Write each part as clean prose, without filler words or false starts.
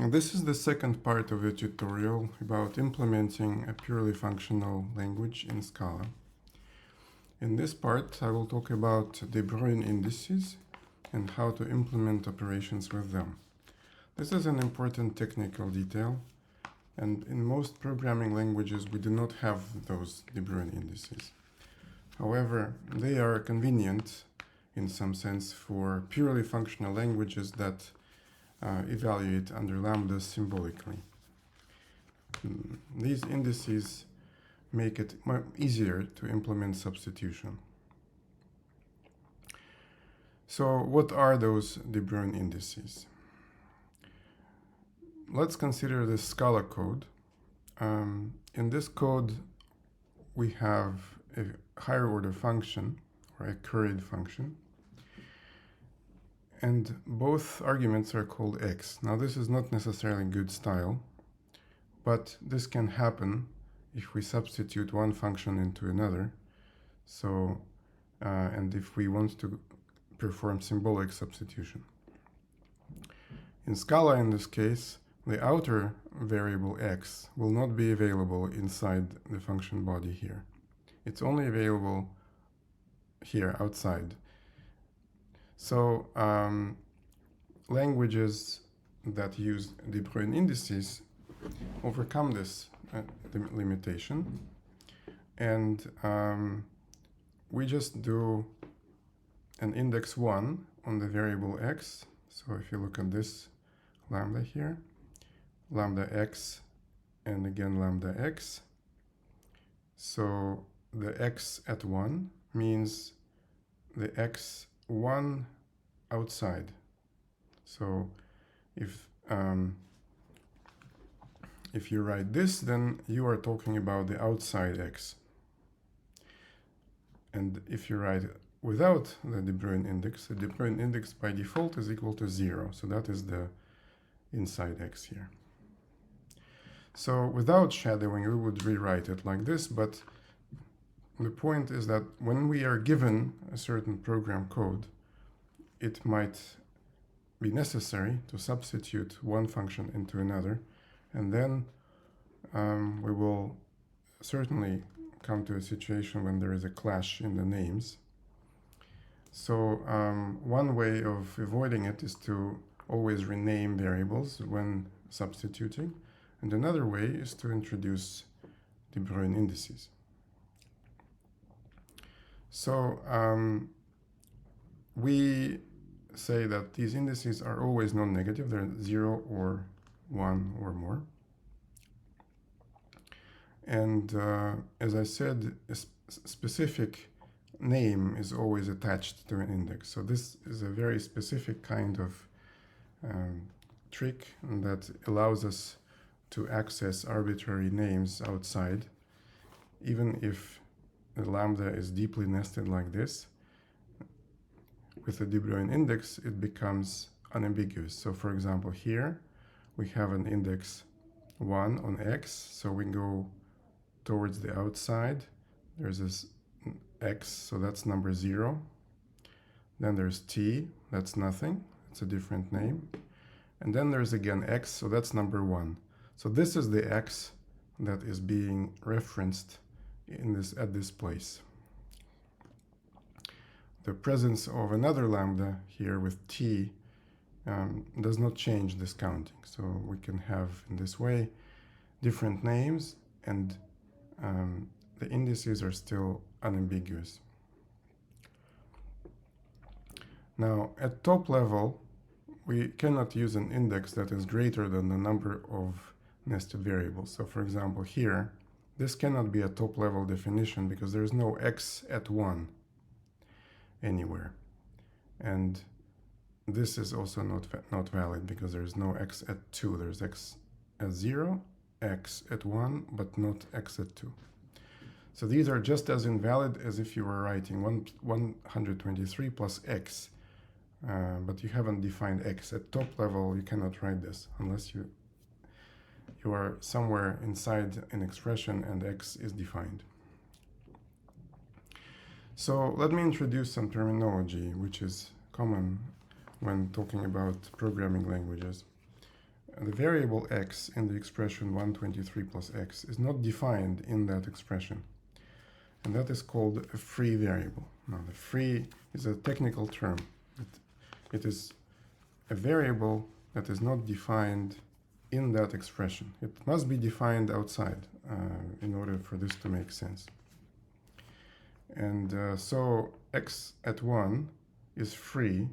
This is the second part of the tutorial about implementing a purely functional language in Scala. In this part, I will talk about the Bruijn indices and how to implement operations with them. This is an important technical detail, and in most programming languages we do not have those de Bruijn indices. However, they are convenient in some sense for purely functional languages that evaluate under lambdas symbolically. These indices make it easier to implement substitution. So what are those de Bruijn indices? Let's consider the Scala code. In this code, we have a higher order function, or a curried function, and both arguments are called x. Now this is not necessarily good style, but this can happen if we substitute one function into another. So, and if we want to perform symbolic substitution. In Scala, in this case, the outer variable x will not be available inside the function body here. It's only available here, outside. So languages that use de Bruijn indices overcome this limitation, and we just do an index 1 on the variable x. So if you look at this lambda here, lambda x and again lambda x. So the x at 1 means the x1 outside. So if you write this, then you are talking about the outside x. And if you write without the de Bruijn index, the de Bruijn index by default is equal to 0. So that is the inside x here. So without shadowing, we would rewrite it like this, but the point is that when we are given a certain program code, it might be necessary to substitute one function into another, and then we will certainly come to a situation when there is a clash in the names. So one way of avoiding it is to always rename variables when substituting, and another way is to introduce de Bruijn indices. So we say that these indices are always non-negative. They're 0 or 1 or more. And as I said, a specific name is always attached to an index. So this is a very specific kind of trick that allows us to access arbitrary names outside, even if the lambda is deeply nested like this. With the de Bruijn index, it becomes unambiguous. So for example, here we have an index 1 on x, so we go towards the outside. There's this x, so that's number 0. Then there's t, that's nothing, it's a different name. And then there's again x, so that's number 1. So this is the x that is being referenced in this at this place. The presence of another lambda here with t does not change this counting. So we can have, in this way, different names, and the indices are still unambiguous. Now, at top level, we cannot use an index that is greater than the number of nested variables. So for example, here, this cannot be a top-level definition because there is no x at 1 anywhere. And this is also not valid because there is no x at 2. There's x at 0, x at 1, but not x at 2. So these are just as invalid as if you were writing 123 plus x, but you haven't defined x. At top level, you cannot write this unless you are somewhere inside an expression and x is defined. So let me introduce some terminology which is common when talking about programming languages. the variable x in the expression 123 plus x is not defined in that expression. And that is called a free variable. Now, the free is a technical term. It is a variable that is not defined in that expression. It must be defined outside in order for this to make sense. And so x at 1 is free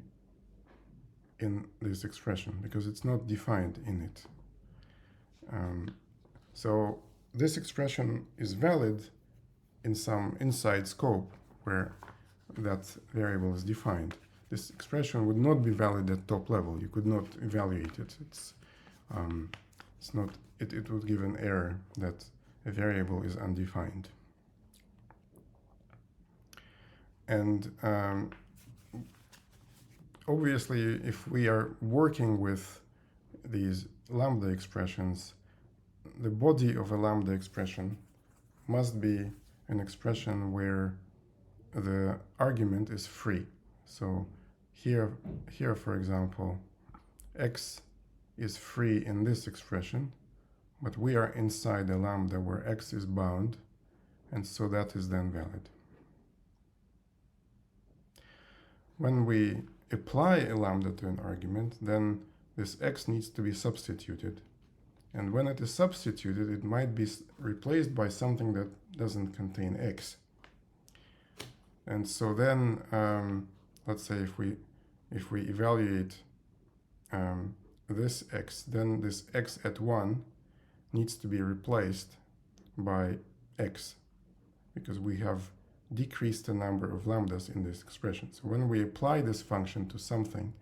in this expression because it's not defined in it. So this expression is valid in some inside scope where that variable is defined. This expression would not be valid at top level. You could not evaluate it. It's not. It would give an error that a variable is undefined. And obviously, if we are working with these lambda expressions, the body of a lambda expression must be an expression where the argument is free. So here, for example, x is free in this expression, but we are inside a lambda where x is bound, and so that is then valid. When we apply a lambda to an argument, then this x needs to be substituted. And when it is substituted, it might be replaced by something that doesn't contain x. And so then, let's say if we evaluate this x, then this x at 1 needs to be replaced by x, because we have decreased the number of lambdas in this expression. So when we apply this function to something,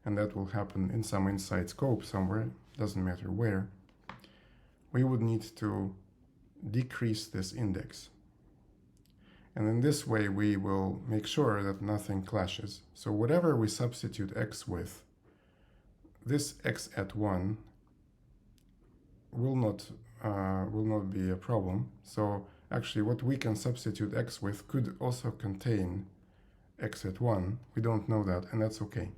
and that will happen in some inside scope somewhere, doesn't matter where, we would need to decrease this index. And in this way, we will make sure that nothing clashes. So whatever we substitute x with, this x at 1 will not be a problem. So actually, what we can substitute x with could also contain x at 1. We don't know that, and that's okay.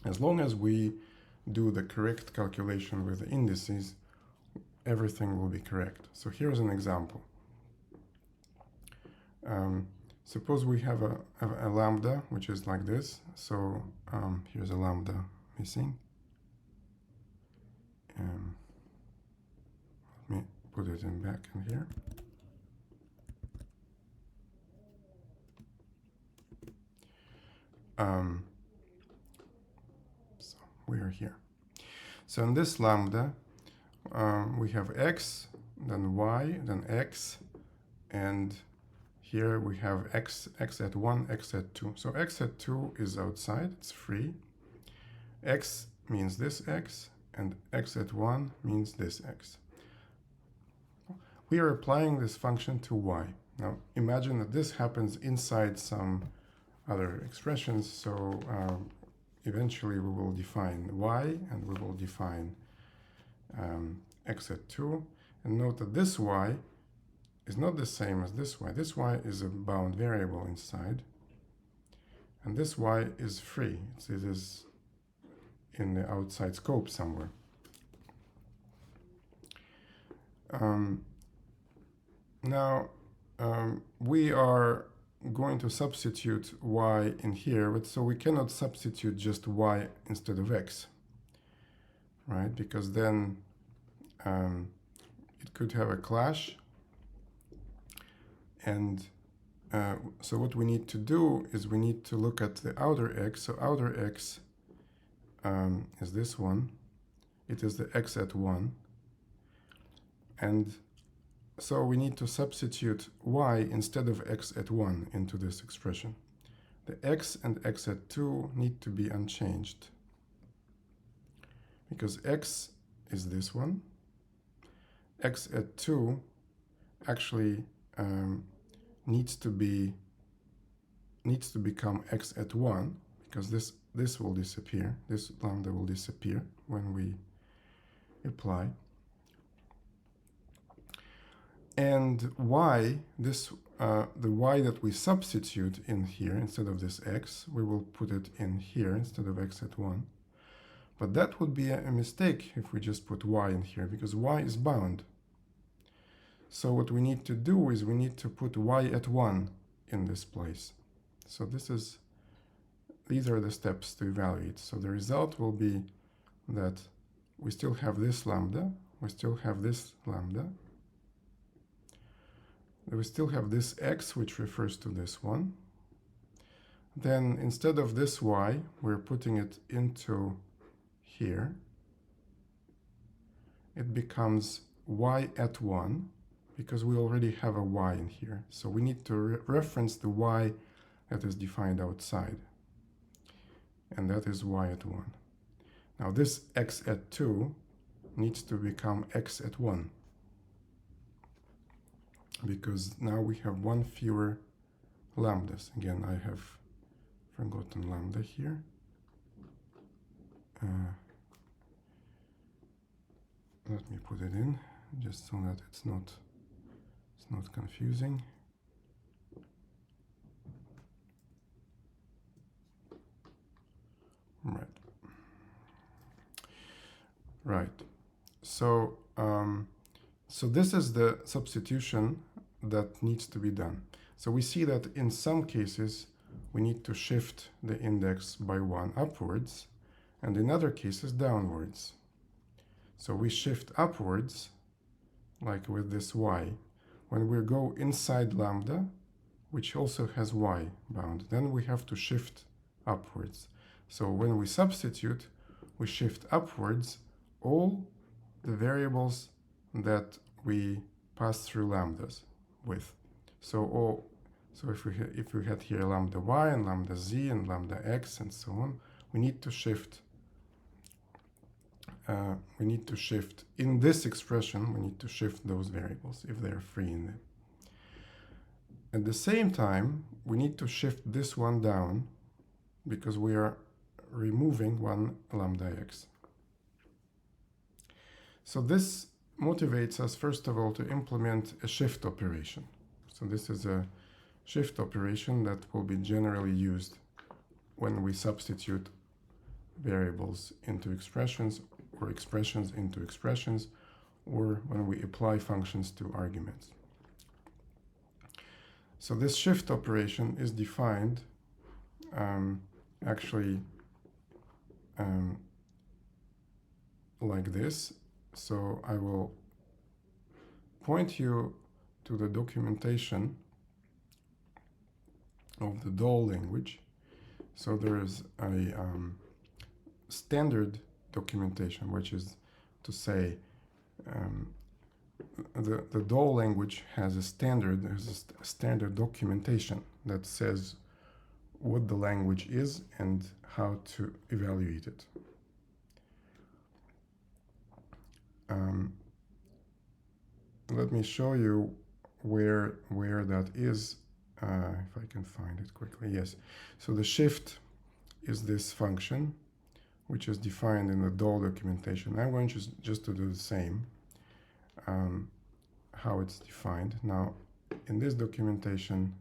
As long as we do the correct calculation with the indices, everything will be correct. So here's an example. Suppose we have a lambda, which is like this. So here's a lambda missing. Let me put it back in here. So we are here. So in this lambda, we have x, then y, then x, and here we have x at 1, x at 2. So x at 2 is outside, it's free. X means this x, and x at 1 means this x. We are applying this function to y. Now imagine that this happens inside some other expressions, so eventually we will define y, and we will define x at 2, and note that this y is not the same as this y. This y is a bound variable inside, and this y is free. It is in the outside scope somewhere. Now we are going to substitute y in here, but so we cannot substitute just y instead of x, right? Because then it could have a clash. And so what we need to do is we need to look at the outer x. So outer x is this one. It is the x at 1. And so we need to substitute y instead of x at 1 into this expression. The x and x at 2 need to be unchanged, because x is this one. X at 2 actually needs to become x at 1, because this will disappear. This lambda will disappear when we apply. And y, the y that we substitute in here instead of this x, we will put it in here instead of x at 1. But that would be a mistake if we just put y in here, because y is bound. So what we need to do is we need to put y at 1 in this place. So these are the steps to evaluate. So the result will be that we still have this lambda, we still have this lambda, we still have this x, which refers to this one. Then instead of this y, we're putting it into here. It becomes y at 1, because we already have a y in here. So we need to reference the y that is defined outside. And that is y at 1. Now this x at 2 needs to become x at 1. Because now we have one fewer lambdas. Again, I have forgotten lambda here. Let me put it in, just so that it's not confusing. Right. So so this is the substitution that needs to be done. So we see that in some cases we need to shift the index by 1 upwards, and in other cases downwards. So we shift upwards, like with this y, when we go inside lambda, which also has y bound, then we have to shift upwards. So when we substitute, we shift upwards all the variables that we pass through lambdas with. So if we had here lambda y and lambda z and lambda x and so on, we need to shift. In this expression, we need to shift those variables if they're free in it. At the same time, we need to shift this one down because we are removing one lambda x. So this motivates us, first of all, to implement a shift operation. So this is a shift operation that will be generally used when we substitute variables into expressions, or expressions into expressions, or when we apply functions to arguments. So this shift operation is defined like this. So I will point you to the documentation of the Dhall language. So there is a standard documentation, which is to say the Dhall language has a standard documentation that says what the language is and how to evaluate it. Let me show you where that is, if I can find it quickly. Yes, so the shift is this function, which is defined in the Dhall documentation. I'm going just to do the same, how it's defined. Now, in this documentation,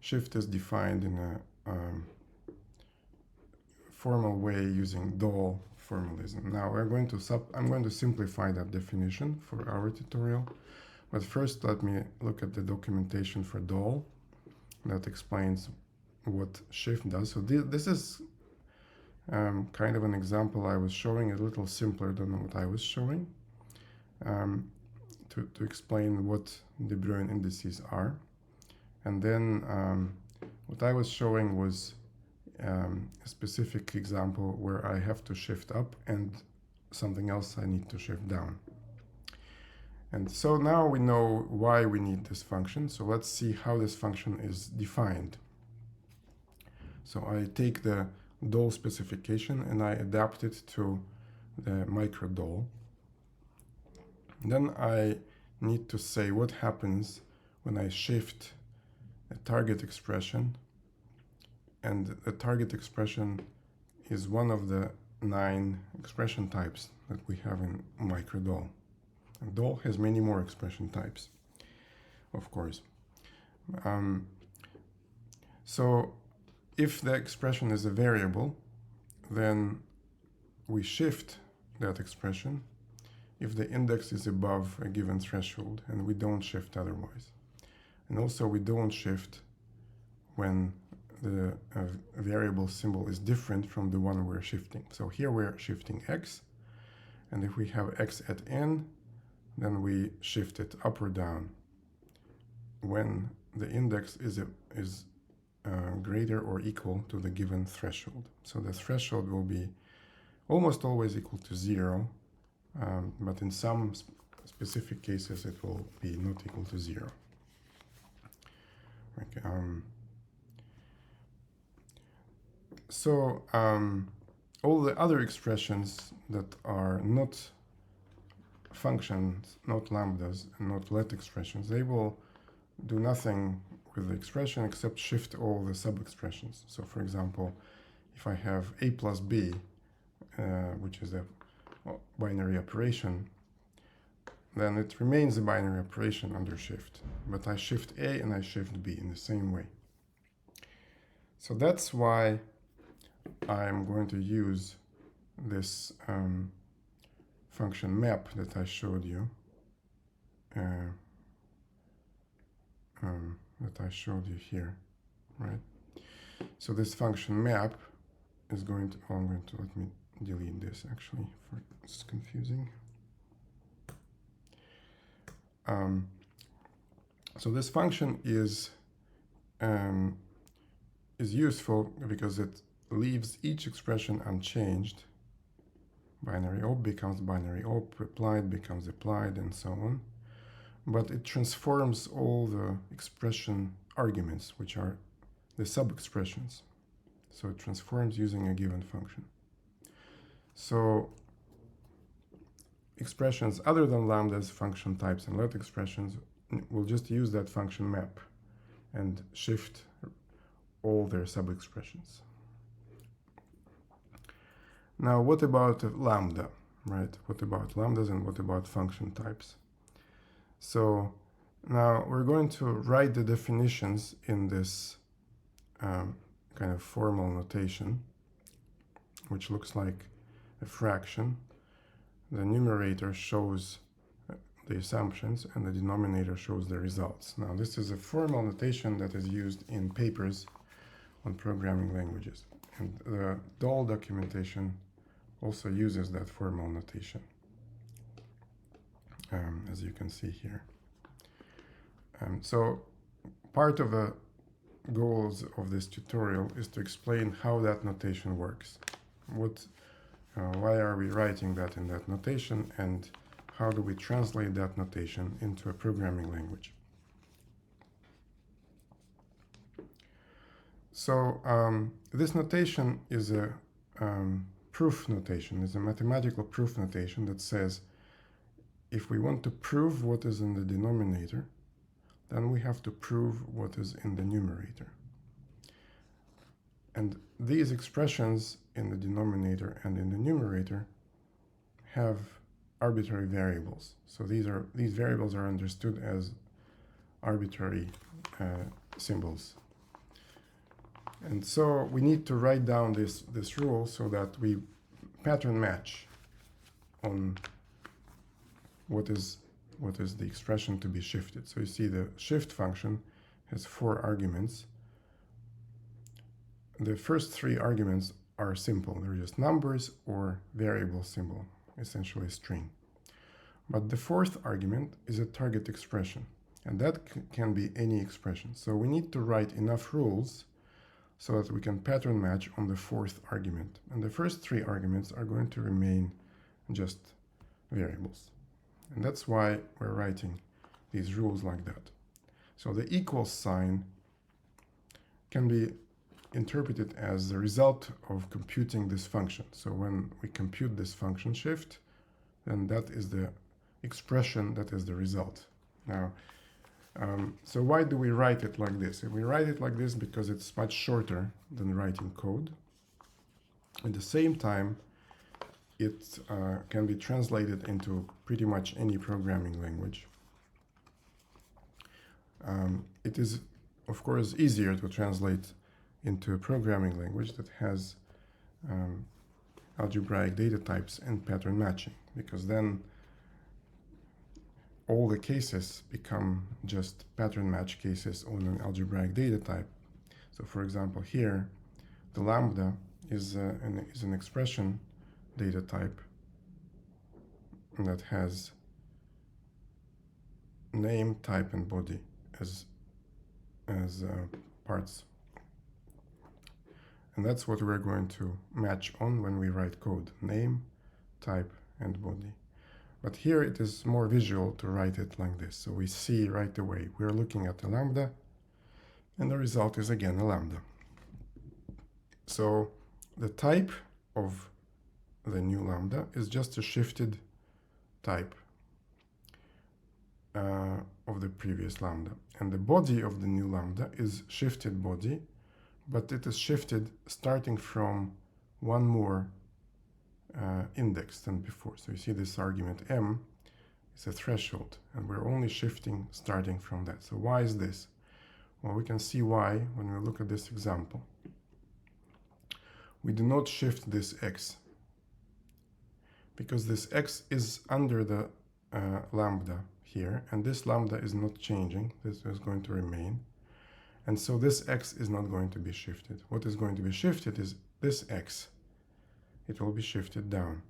shift is defined in a formal way using Dhall formalism. Now I'm going to simplify that definition for our tutorial, but first let me look at the documentation for Dhall that explains what shift does. So this is kind of an example I was showing, a little simpler than what I was showing, to explain what the Bruijn indices are. And then what I was showing was a specific example where I have to shift up and something else I need to shift down. And so now we know why we need this function. So let's see how this function is defined. So I take the Dhall specification and I adapt it to the µDhall. Then I need to say what happens when I shift a target expression, and the target expression is one of the 9 expression types that we have in µDhall. And Dhall has many more expression types, of course. So if the expression is a variable, then we shift that expression if the index is above a given threshold, and we don't shift otherwise. And also we don't shift when the variable symbol is different from the one we're shifting. So here we're shifting x, and if we have x at n, then we shift it up or down when the index is greater or equal to the given threshold. So the threshold will be almost always equal to 0, but in some specific cases it will be not equal to 0. Okay, all the other expressions that are not functions, not lambdas, and not let expressions, they will do nothing with the expression except shift all the sub-expressions. So for example, if I have a plus b, which is a binary operation, then it remains a binary operation under shift, but I shift a and I shift b in the same way. So that's why I'm going to use this function map that I showed you, here, right? So this function map is going to, let me delete this actually, for it's confusing. So this function is useful because it leaves each expression unchanged. Binary op becomes binary op, applied becomes applied, and so on. But it transforms all the expression arguments, which are the sub-expressions. So it transforms using a given function. So expressions other than lambdas, function types, and let expressions will just use that function map and shift all their sub-expressions. Now, what about lambda, right? What about lambdas and what about function types? So now we're going to write the definitions in this kind of formal notation, which looks like a fraction. The numerator shows the assumptions and the denominator shows the results. Now, this is a formal notation that is used in papers on programming languages. And the Dhall documentation also uses that formal notation, as you can see here. So part of the goals of this tutorial is to explain how that notation works. Why are we writing that in that notation, and how do we translate that notation into a programming language? So this notation is a proof notation, is a mathematical proof notation that says if we want to prove what is in the denominator, then we have to prove what is in the numerator. And these expressions in the denominator and in the numerator have arbitrary variables. So these variables are understood as arbitrary symbols. And so we need to write down this rule so that we pattern match on what is the expression to be shifted. So you see the shift function has 4 arguments. The first 3 arguments are simple. They're just numbers or variable symbol, essentially a string. But the 4th argument is a target expression, and that can be any expression. So we need to write enough rules so that we can pattern match on the 4th argument. And the first 3 arguments are going to remain just variables. And that's why we're writing these rules like that. So the equals sign can be interpreted as the result of computing this function. So when we compute this function shift, then that is the expression that is the result. Now, so why do we write it like this? We write it like this because it's much shorter than writing code. At the same time, it can be translated into pretty much any programming language. It is, of course, easier to translate into a programming language that has algebraic data types and pattern matching, because then all the cases become just pattern match cases on an algebraic data type. So for example, here, the lambda is an expression data type that has name, type, and body as parts. And that's what we're going to match on when we write code: name, type, and body. But here it is more visual to write it like this. So we see right away, we're looking at a lambda, and the result is again a lambda. So the type of the new lambda is just a shifted type of the previous lambda. And the body of the new lambda is shifted body, but it is shifted starting from one more index than before. So you see this argument m is a threshold, and we're only shifting starting from that. So why is this? Well, we can see why when we look at this example. We do not shift this x, because this x is under the lambda here, and this lambda is not changing. This is going to remain. And so this x is not going to be shifted. What is going to be shifted is this x. It will be shifted down.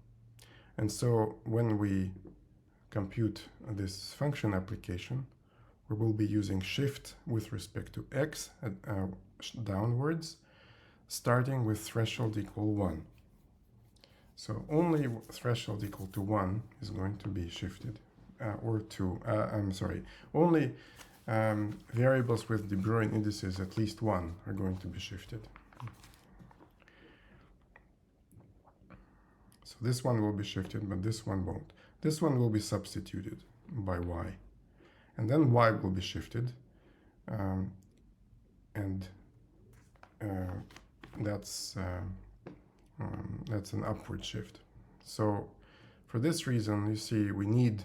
And so when we compute this function application, we will be using shift with respect to x downwards, starting with threshold equal 1. So only threshold equal to 1 is going to be shifted, only variables with the Bruijn indices at least 1 are going to be shifted. So this one will be shifted, but this one won't. This one will be substituted by y. And then y will be shifted, that's an upward shift. So for this reason, you see, we need,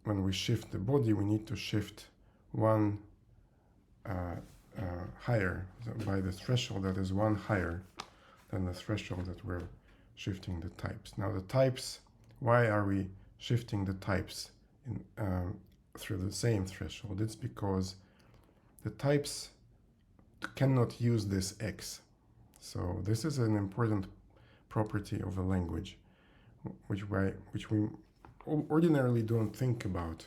when we shift the body, we need to shift one higher by the threshold that is one higher than the threshold that we're shifting the types. Now the types, why are we shifting the types through the same threshold? It's because the types cannot use this x. So this is an important property of a language, which we ordinarily don't think about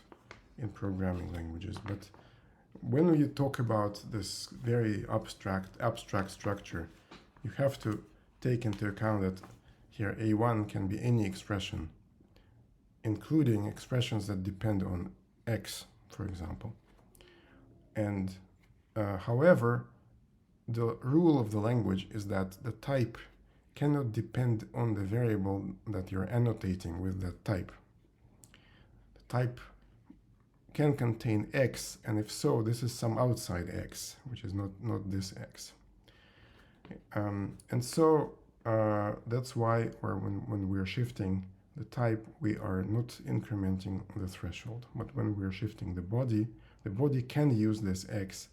in programming languages. But when you talk about this very abstract structure, you have to take into account that here a1 can be any expression, including expressions that depend on x, for example. And however, the rule of the language is that the type cannot depend on the variable that you're annotating with that type. The type can contain x, and if so, this is some outside x, which is not this x. And so that's why, when we're shifting the type, we are not incrementing the threshold. But when we're shifting the body can use this x,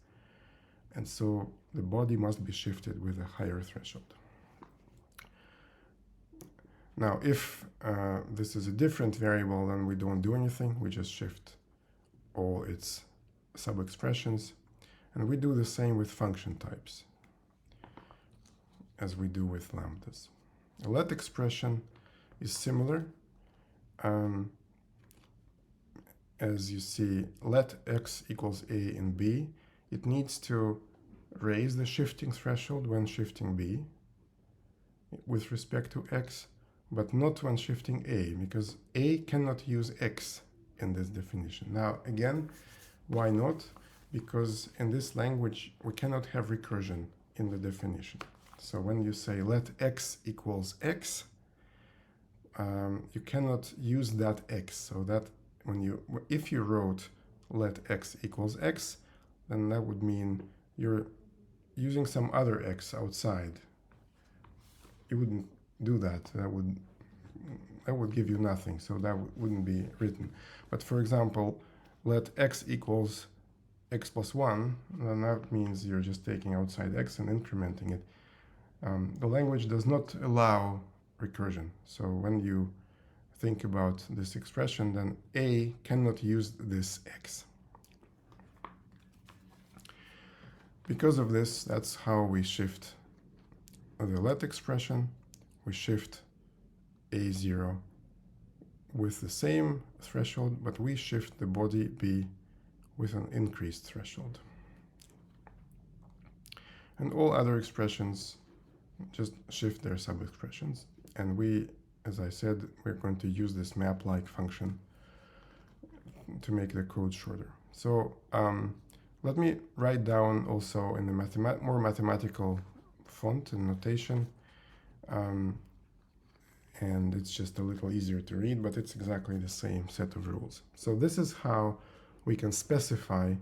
and so the body must be shifted with a higher threshold. Now, if this is a different variable, then we don't do anything. We just shift all its sub-expressions. And we do the same with function types as we do with lambdas. A let expression is similar. As you see, let x equals a in b. It needs to raise the shifting threshold when shifting b with respect to x, but not when shifting a, because a cannot use x in this definition. Now, again, why not? Because in this language, we cannot have recursion in the definition. So when you say let x equals x, you cannot use that x. So that if you wrote let x equals x, then that would mean you're using some other x outside. You wouldn't do that. That would give you nothing, so that wouldn't be written. But for example, let x equals x plus 1, then that means you're just taking outside x and incrementing it. The language does not allow recursion. So when you think about this expression, then A cannot use this x. Because of this, that's how we shift the let expression. We shift A0 with the same threshold, but we shift the body B with an increased threshold. And all other expressions just shift their sub-expressions. And we, as I said, we're going to use this map-like function to make the code shorter. So let me write down also in the more mathematical font and notation. And it's just a little easier to read, but it's exactly the same set of rules. So this is how we can specify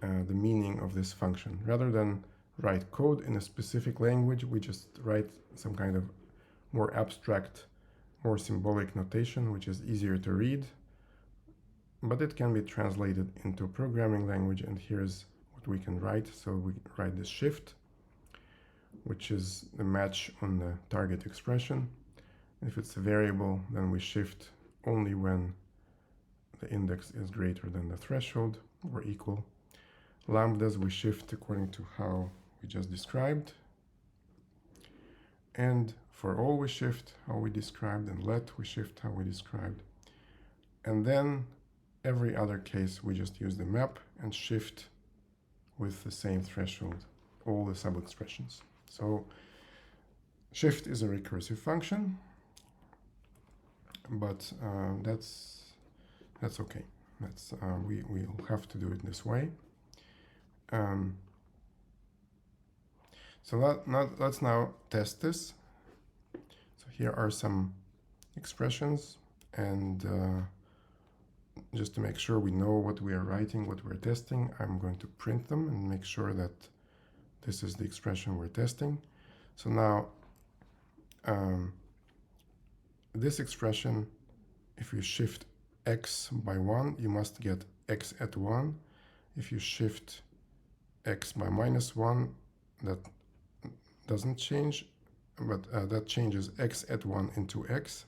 the meaning of this function. Rather than write code in a specific language, we just write some kind of more abstract, more symbolic notation, which is easier to read, but it can be translated into a programming language. And here's what we can write. So we write this shift, which is the match on the target expression. If it's a variable, then we shift only when the index is greater than the threshold or equal. Lambdas we shift according to how we just described. And for all we shift how we described, and let we shift how we described. And then every other case we just use the map and shift with the same threshold all the sub-expressions. So shift is a recursive function, but that's okay. That's we'll have to do it this way. So let's now test this. So here are some expressions, and just to make sure we know what we are writing, what we're testing, I'm going to print them and make sure that this is the expression we're testing. So now this expression, if you shift x by 1, you must get x at 1. If you shift x by -1, that doesn't change, but that changes x at 1 into x.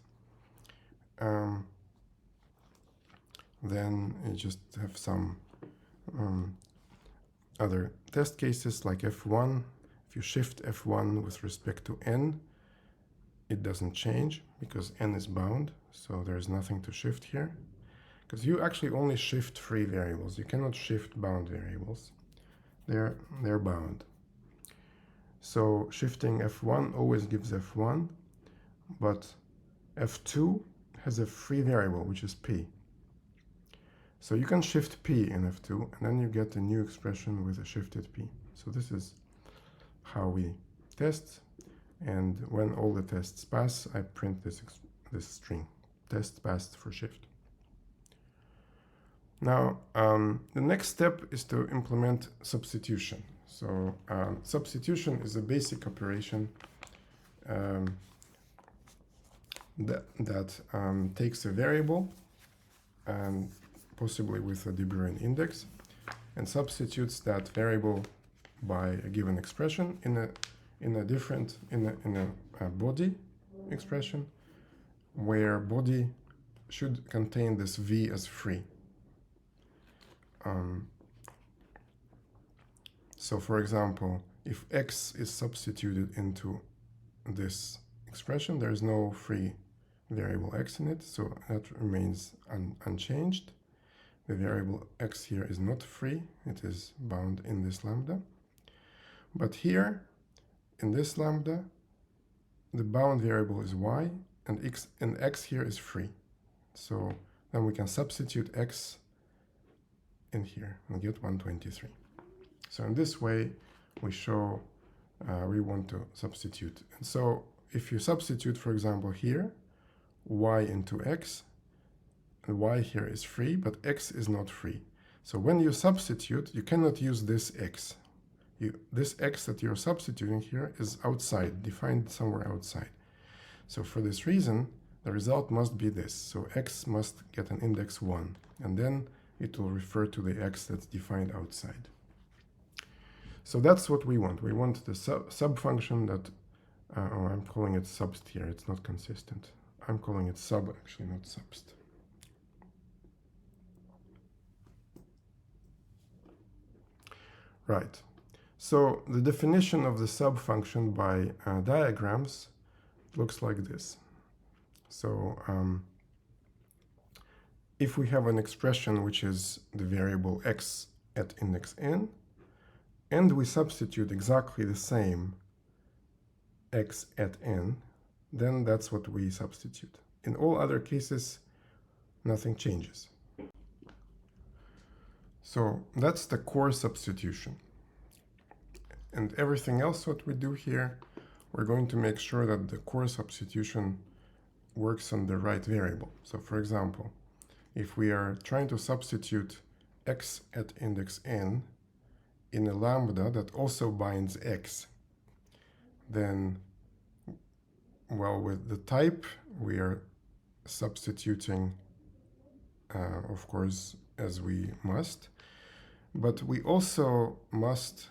Then you just have some other test cases like f1. If you shift f1 with respect to n, it doesn't change because n is bound, so there's nothing to shift here. Because you actually only shift free variables. You cannot shift bound variables. They're bound. So shifting f1 always gives f1, but f2 has a free variable, which is p. So you can shift p in f2, and then you get a new expression with a shifted p. So this is how we test, and when all the tests pass, I print this string, test passed for shift. Now, the next step is to implement substitution. So substitution is a basic operation that takes a variable, possibly with a Bruijn index, and substitutes that variable by a given expression in a body expression, where body should contain this v as free. So for example, if x is substituted into this expression, there is no free variable x in it, so that remains unchanged. The variable x here is not free, it is bound in this lambda. But here, in this lambda, the bound variable is y, and x here is free. So then we can substitute x in here and get 123. So in this way, we show we want to substitute. And so if you substitute, for example, here, y into x, and y here is free, but x is not free. So when you substitute, you cannot use this x. This x that you're substituting here is outside, defined somewhere outside. So for this reason, the result must be this. So x must get an index 1, and then it will refer to the x that's defined outside. So that's what we want. We want the sub function that, oh, I'm calling it subst here. It's not consistent. I'm calling it sub, actually, not subst. Right. So the definition of the sub function by diagrams looks like this. So if we have an expression which is the variable x at index n, and we substitute exactly the same x at n, then that's what we substitute. In all other cases, nothing changes. So that's the core substitution. And everything else what we do here, we're going to make sure that the core substitution works on the right variable. So for example, if we are trying to substitute x at index n in a lambda that also binds x, then, well, with the type, we are substituting, of course, as we must, but we also must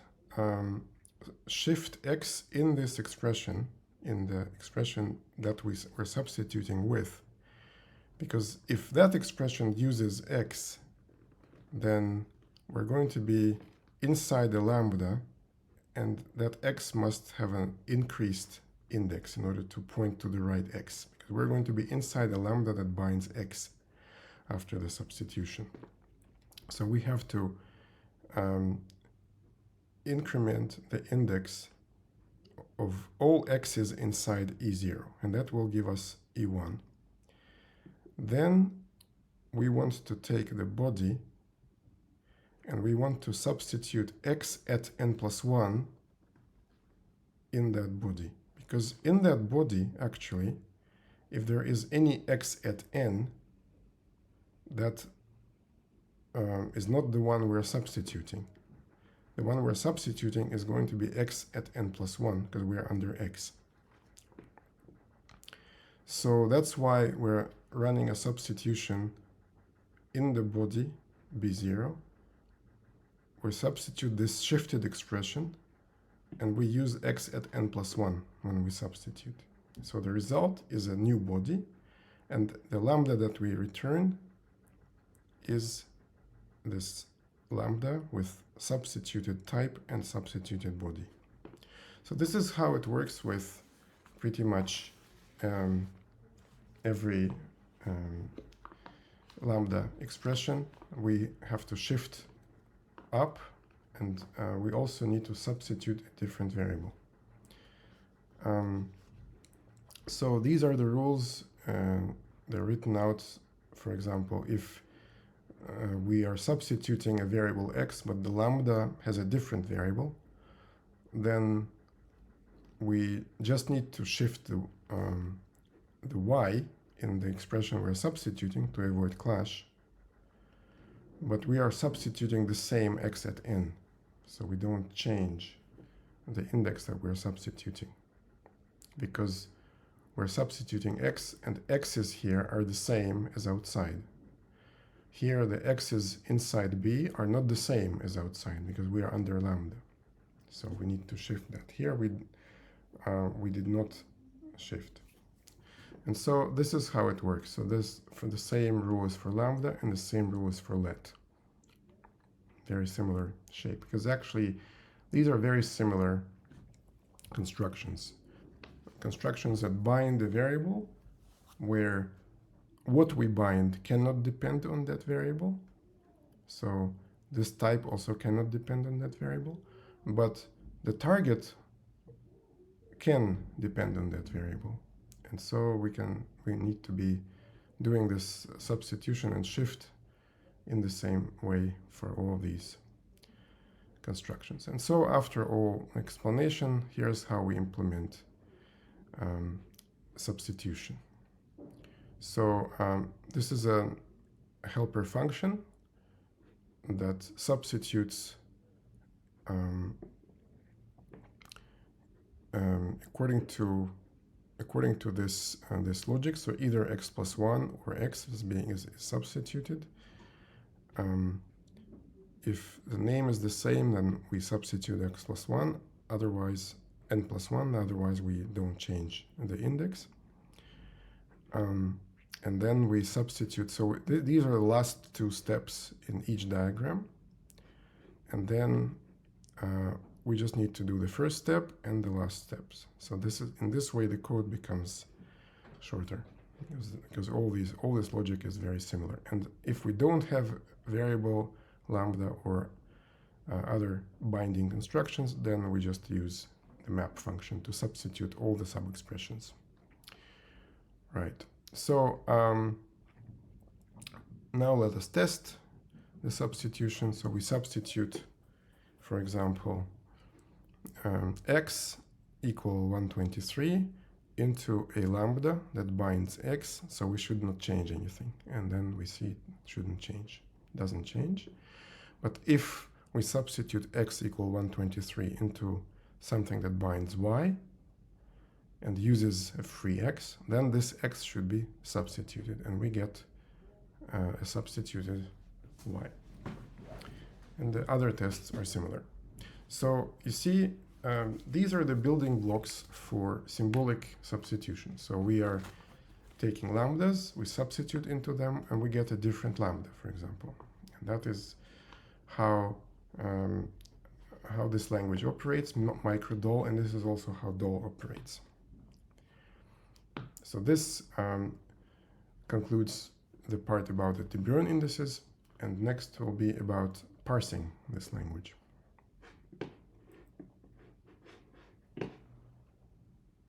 shift x in this expression, in the expression that we were substituting with, because if that expression uses x, then we're going to be inside the lambda, and that x must have an increased index in order to point to the right x, because we're going to be inside the lambda that binds x after the substitution. So we have to increment the index of all x's inside E0, and that will give us E1. Then we want to take the body and we want to substitute x at n plus 1 in that body. Because in that body, actually, if there is any x at n, that is not the one we're substituting. The one we're substituting is going to be x at n plus 1, because we are under x. So that's why we're running a substitution in the body, B0. We substitute this shifted expression, and we use x at n plus 1 when we substitute. So the result is a new body, and the lambda that we return is this lambda with substituted type and substituted body. So this is how it works with pretty much every lambda expression. We have to shift up, and we also need to substitute a different variable. So these are the rules. They're written out. For example, if we are substituting a variable x, but the lambda has a different variable, then we just need to shift the y in the expression we're substituting to avoid clash. But we are substituting the same x at n, so we don't change the index that we're substituting, because we're substituting x, and x's here are the same as outside. Here the x's inside B are not the same as outside, because we are under lambda. So we need to shift that. Here we did not shift. And so this is how it works. So this, for the same rule is for lambda, and the same rule is for let. Very similar shape, because actually these are very similar constructions. Constructions that bind a variable where what we bind cannot depend on that variable. So this type also cannot depend on that variable, but the target can depend on that variable. And so we need to be doing this substitution and shift in the same way for all of these constructions. And so after all explanation, here's how we implement substitution. So this is a helper function that substitutes according to this this logic. So either x plus 1 or x is substituted. if the name is the same, then we substitute x plus 1, otherwise n plus 1, otherwise we don't change the index. And then we substitute, so these are the last two steps in each diagram. And then we just need to do the first step and the last steps. So this is, in this way, the code becomes shorter because all this logic is very similar. And if we don't have variable lambda or other binding instructions, then we just use the map function to substitute all the sub-expressions. Right. So now let us test the substitution. So we substitute, for example, x equal 123 into a lambda that binds x, so we should not change anything. And then we see it shouldn't change, doesn't change. But if we substitute x equal 123 into something that binds y and uses a free x, then this x should be substituted, and we get a substituted y. And the other tests are similar. So you see, these are the building blocks for symbolic substitution. So we are taking lambdas, we substitute into them, and we get a different lambda, for example. And that is how this language operates, µDhall, and this is also how Dhall operates. So this concludes the part about the Bruijn indices, and next will be about parsing this language.